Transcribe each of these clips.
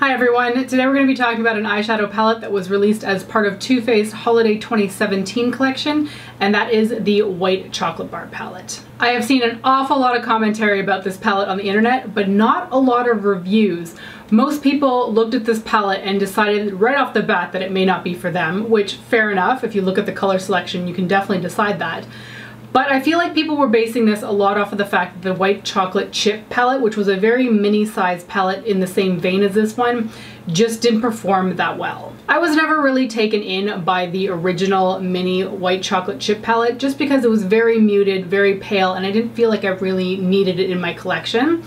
Hi everyone, today we're going to be talking about an eyeshadow palette that was released as part of Too Faced Holiday 2017 collection, and that is the White Chocolate Bar palette. I have seen an awful lot of commentary about this palette on the internet, but not a lot of reviews. Most people looked at this palette and decided right off the bat that it may not be for them, which fair enough. If you look at the color selection, you can definitely decide that. But I feel like people were basing this a lot off of the fact that the White Chocolate Chip palette, which was a very mini size palette in the same vein as this one, just didn't perform that well. I was never really taken in by the original mini White Chocolate Chip palette just because it was very muted, very pale, and I didn't feel like I really needed it in my collection.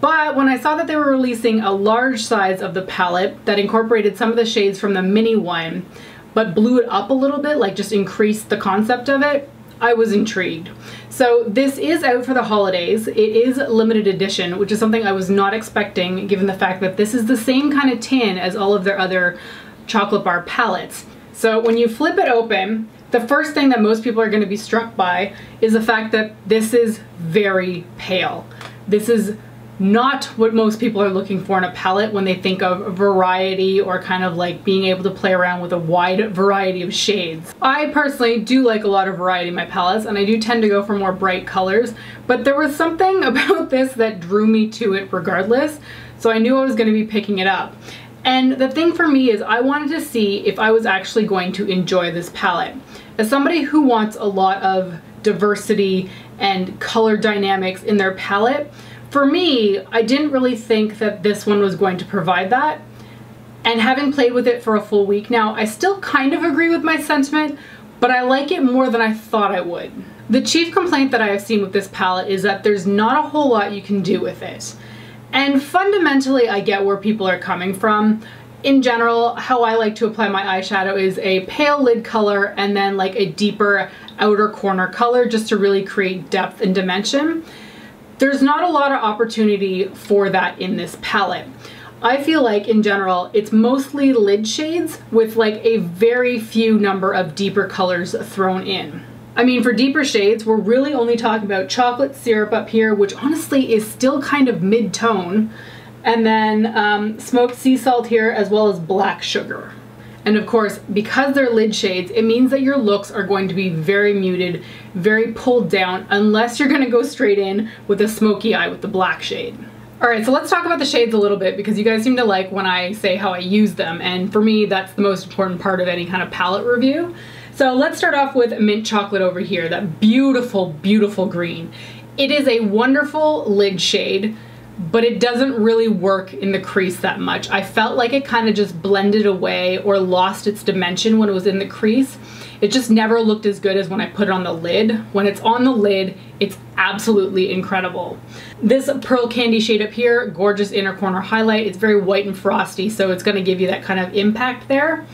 But when I saw that they were releasing a large size of the palette that incorporated some of the shades from the mini one, but blew it up a little bit, like just increased the concept of it, I was intrigued. So this is out for the holidays. It is limited edition, which is something I was not expecting given the fact that this is the same kind of tin as all of their other chocolate bar palettes. So when you flip it open, the first thing that most people are going to be struck by is the fact that this is very pale. This is not what most people are looking for in a palette when they think of variety or kind of like being able to play around with a wide variety of shades. I personally do like a lot of variety in my palettes, and I do tend to go for more bright colors, but there was something about this that drew me to it regardless, so I knew I was going to be picking it up. And the thing for me is I wanted to see if I was actually going to enjoy this palette. As somebody who wants a lot of diversity and color dynamics in their palette, for me, I didn't really think that this one was going to provide that. And having played with it for a full week now, I still kind of agree with my sentiment, but I like it more than I thought I would. The chief complaint that I have seen with this palette is that there's not a whole lot you can do with it. And fundamentally, I get where people are coming from. In general, how I like to apply my eyeshadow is a pale lid color and then like a deeper outer corner color just to really create depth and dimension. There's not a lot of opportunity for that in this palette. I feel like in general, it's mostly lid shades with like a very few number of deeper colors thrown in. I mean, for deeper shades, we're really only talking about chocolate syrup up here, which honestly is still kind of mid-tone, and then smoked sea salt here, as well as black sugar. And of course, because they're lid shades, it means that your looks are going to be very muted, very pulled down, unless you're gonna go straight in with a smoky eye with the black shade. All right, so let's talk about the shades a little bit because you guys seem to like when I say how I use them. And for me, that's the most important part of any kind of palette review. So let's start off with Mint Chocolate over here, that beautiful, beautiful green. It is a wonderful lid shade, but it doesn't really work in the crease that much. I felt like it kind of just blended away or lost its dimension when it was in the crease. It just never looked as good as when I put it on the lid. When it's on the lid, it's absolutely incredible. This Pearl Candy shade up here, gorgeous inner corner highlight. It's very white and frosty, so it's gonna give you that kind of impact there.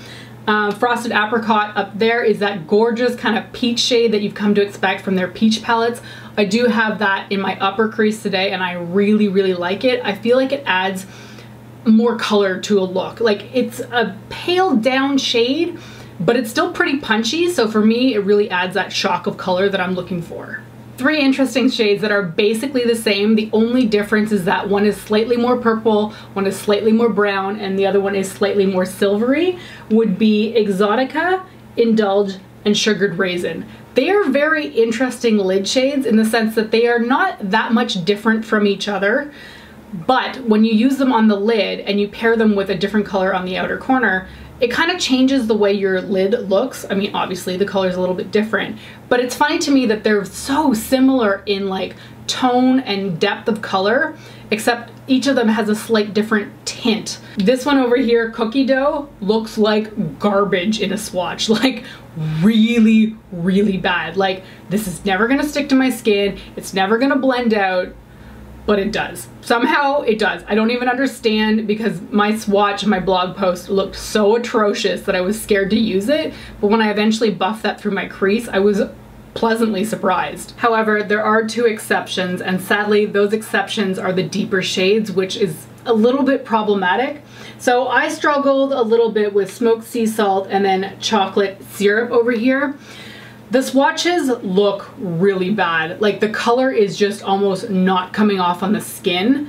Frosted Apricot up there is that gorgeous kind of peach shade that you've come to expect from their peach palettes. I do have that in my upper crease today, and I really, really like it. I feel like it adds more color to a look. Like, it's a pale down shade, but it's still pretty punchy, so for me, it really adds that shock of color that I'm looking for. Three interesting shades that are basically the same. The only difference is that one is slightly more purple, one is slightly more brown, and the other one is slightly more silvery, would be Exotica, Indulge, and Sugared Raisin. They are very interesting lid shades in the sense that they are not that much different from each other, but when you use them on the lid and you pair them with a different color on the outer corner, it kind of changes the way your lid looks. I mean, obviously the color is a little bit different, but it's funny to me that they're so similar in like tone and depth of color, except each of them has a slight different tint. This one over here, Cookie Dough, looks like garbage in a swatch, like really, really bad. Like, this is never gonna stick to my skin, it's never gonna blend out, but it does. Somehow it does. I don't even understand because my swatch and my blog post looked so atrocious that I was scared to use it, but when I eventually buffed that through my crease, I was pleasantly surprised. However, there are two exceptions, and sadly those exceptions are the deeper shades, which is a little bit problematic. So I struggled a little bit with smoked sea salt and then chocolate syrup over here. The swatches look really bad. Like, the color is just almost not coming off on the skin.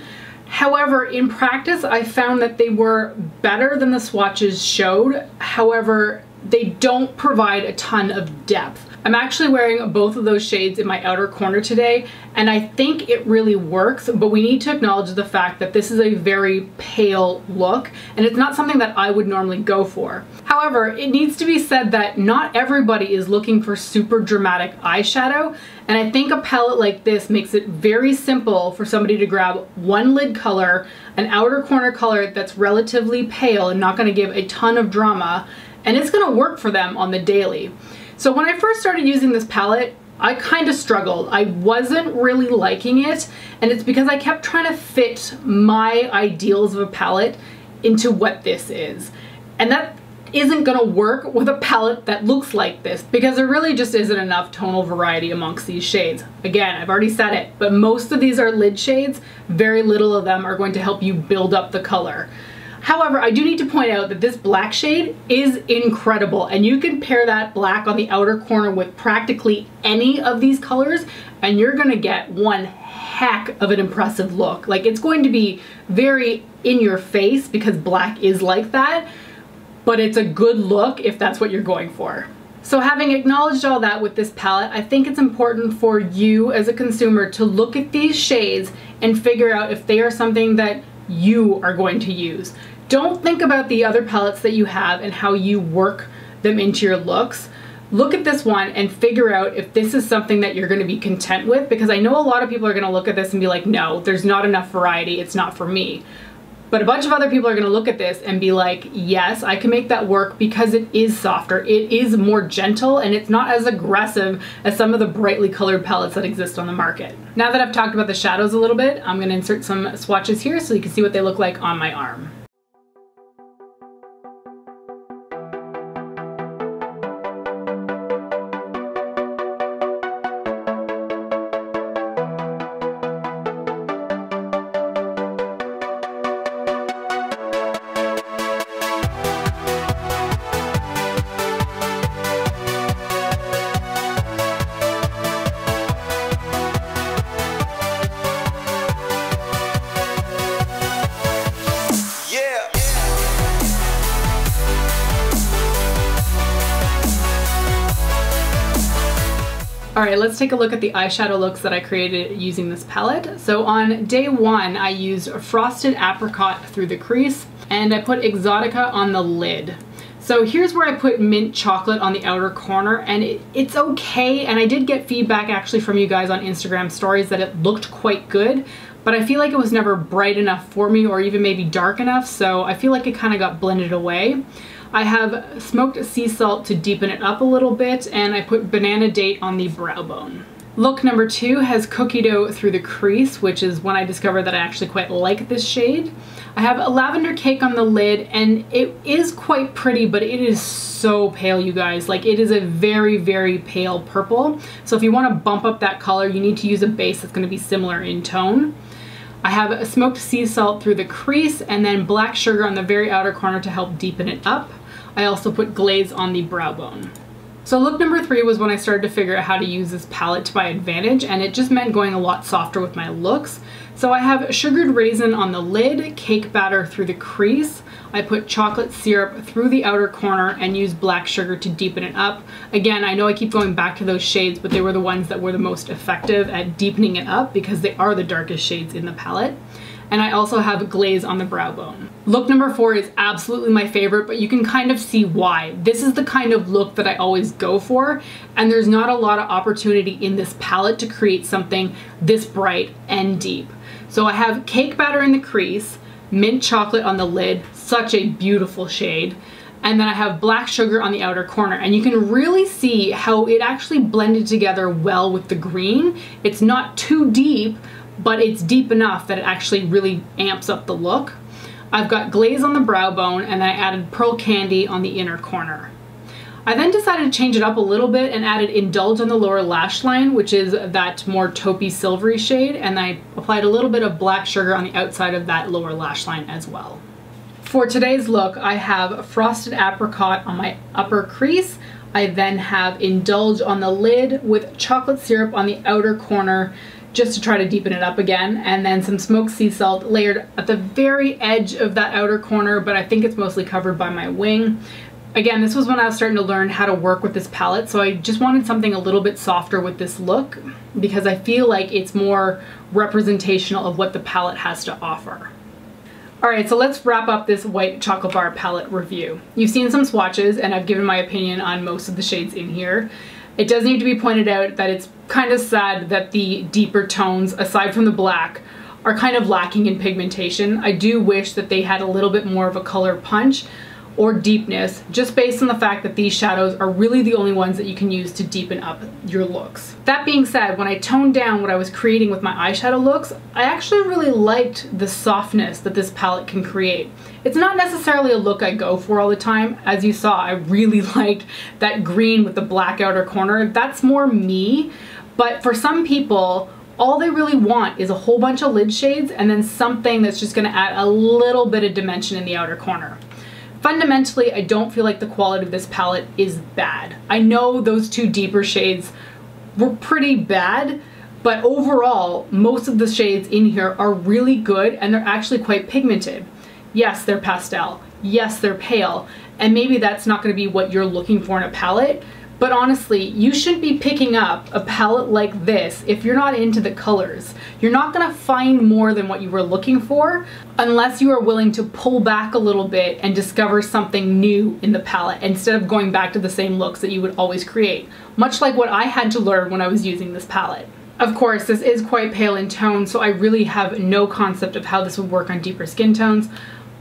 However, in practice, I found that they were better than the swatches showed. However, they don't provide a ton of depth. I'm actually wearing both of those shades in my outer corner today, and I think it really works, but we need to acknowledge the fact that this is a very pale look, and it's not something that I would normally go for. However, it needs to be said that not everybody is looking for super dramatic eyeshadow, and I think a palette like this makes it very simple for somebody to grab one lid color, an outer corner color that's relatively pale and not going to give a ton of drama, and it's going to work for them on the daily. So when I first started using this palette, I kind of struggled. I wasn't really liking it, and it's because I kept trying to fit my ideals of a palette into what this is. And that isn't gonna work with a palette that looks like this, because there really just isn't enough tonal variety amongst these shades. Again, I've already said it, but most of these are lid shades. Very little of them are going to help you build up the color. However, I do need to point out that this black shade is incredible, and you can pair that black on the outer corner with practically any of these colors and you're gonna get one heck of an impressive look. Like, it's going to be very in your face because black is like that, but it's a good look if that's what you're going for. So having acknowledged all that with this palette, I think it's important for you as a consumer to look at these shades and figure out if they are something that you are going to use. Don't think about the other palettes that you have and how you work them into your looks. Look at this one and figure out if this is something that you're going to be content with, because I know a lot of people are going to look at this and be like, no, there's not enough variety, it's not for me. But a bunch of other people are going to look at this and be like, yes, I can make that work because it is softer, it is more gentle, and it's not as aggressive as some of the brightly colored palettes that exist on the market. Now that I've talked about the shadows a little bit, I'm going to insert some swatches here so you can see what they look like on my arm. Alright, let's take a look at the eyeshadow looks that I created using this palette. So on day one, I used Frosted Apricot through the crease, and I put Exotica on the lid. So here's where I put Mint Chocolate on the outer corner, and it's okay, and I did get feedback actually from you guys on Instagram stories that it looked quite good, but I feel like it was never bright enough for me, or even maybe dark enough, so I feel like it kind of got blended away. I have smoked sea salt to deepen it up a little bit, and I put Banana Date on the brow bone. Look number two has Cookie Dough through the crease, which is when I discovered that I actually quite like this shade. I have a Lavender Cake on the lid, and it is quite pretty, but it is so pale, you guys. Like, it is a very, very pale purple. So if you want to bump up that color, you need to use a base that's going to be similar in tone. I have a smoked sea salt through the crease, and then black sugar on the very outer corner to help deepen it up. I also put glaze on the brow bone. So look number three was when I started to figure out how to use this palette to my advantage, and it just meant going a lot softer with my looks. So I have Sugared Raisin on the lid, Cake Batter through the crease. I put chocolate syrup through the outer corner and used black sugar to deepen it up. Again, I know I keep going back to those shades, but they were the ones that were the most effective at deepening it up because they are the darkest shades in the palette. And I also have glaze on the brow bone. Look number four is absolutely my favorite, but you can kind of see why. This is the kind of look that I always go for, and there's not a lot of opportunity in this palette to create something this bright and deep. So I have Cake Batter in the crease, Mint Chocolate on the lid, such a beautiful shade, and then I have black sugar on the outer corner, and you can really see how it actually blended together well with the green. It's not too deep, but it's deep enough that it actually really amps up the look. I've got glaze on the brow bone, and then I added Pearl Candy on the inner corner. I then decided to change it up a little bit and added Indulge on the lower lash line, which is that more taupey silvery shade, and I applied a little bit of black sugar on the outside of that lower lash line as well. For today's look, I have Frosted Apricot on my upper crease. I then have Indulge on the lid with chocolate syrup on the outer corner just to try to deepen it up again, and then some smoked sea salt layered at the very edge of that outer corner, but I think it's mostly covered by my wing. Again, this was when I was starting to learn how to work with this palette, so I just wanted something a little bit softer with this look because I feel like it's more representational of what the palette has to offer. Alright, so let's wrap up this white chocolate bar palette review. You've seen some swatches and I've given my opinion on most of the shades in here. It does need to be pointed out that it's kind of sad that the deeper tones, aside from the black, are kind of lacking in pigmentation. I do wish that they had a little bit more of a color punch or deepness, just based on the fact that these shadows are really the only ones that you can use to deepen up your looks. That being said, when I toned down what I was creating with my eyeshadow looks, I actually really liked the softness that this palette can create. It's not necessarily a look I go for all the time. As you saw, I really liked that green with the black outer corner. That's more me, but for some people, all they really want is a whole bunch of lid shades and then something that's just gonna add a little bit of dimension in the outer corner. Fundamentally, I don't feel like the quality of this palette is bad. I know those two deeper shades were pretty bad, but overall, most of the shades in here are really good and they're actually quite pigmented. Yes, they're pastel. Yes, they're pale. And maybe that's not going to be what you're looking for in a palette, but honestly, you should be picking up a palette like this if you're not into the colors. You're not going to find more than what you were looking for unless you are willing to pull back a little bit and discover something new in the palette instead of going back to the same looks that you would always create, much like what I had to learn when I was using this palette. Of course, this is quite pale in tone, so I really have no concept of how this would work on deeper skin tones.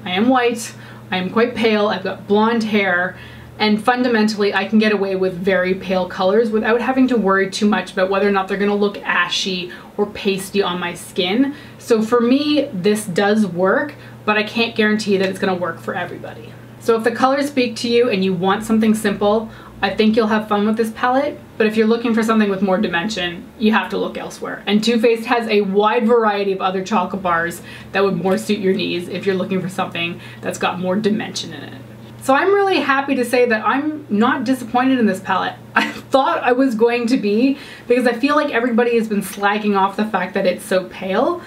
I am white, I am quite pale, I've got blonde hair, and fundamentally I can get away with very pale colors without having to worry too much about whether or not they're gonna look ashy or pasty on my skin. So for me, this does work, but I can't guarantee that it's gonna work for everybody. So if the colors speak to you and you want something simple, I think you'll have fun with this palette, but if you're looking for something with more dimension, you have to look elsewhere. And Too Faced has a wide variety of other chocolate bars that would more suit your needs if you're looking for something that's got more dimension in it. So I'm really happy to say that I'm not disappointed in this palette. I thought I was going to be because I feel like everybody has been slagging off the fact that it's so pale,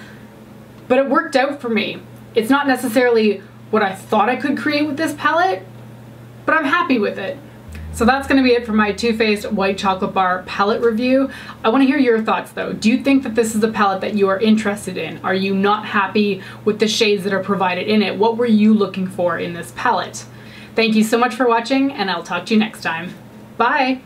but it worked out for me. It's not necessarily what I thought I could create with this palette, but I'm happy with it. So that's going to be it for my Too Faced White Chocolate Bar palette review. I want to hear your thoughts though. Do you think that this is a palette that you are interested in? Are you not happy with the shades that are provided in it? What were you looking for in this palette? Thank you so much for watching, and I'll talk to you next time. Bye!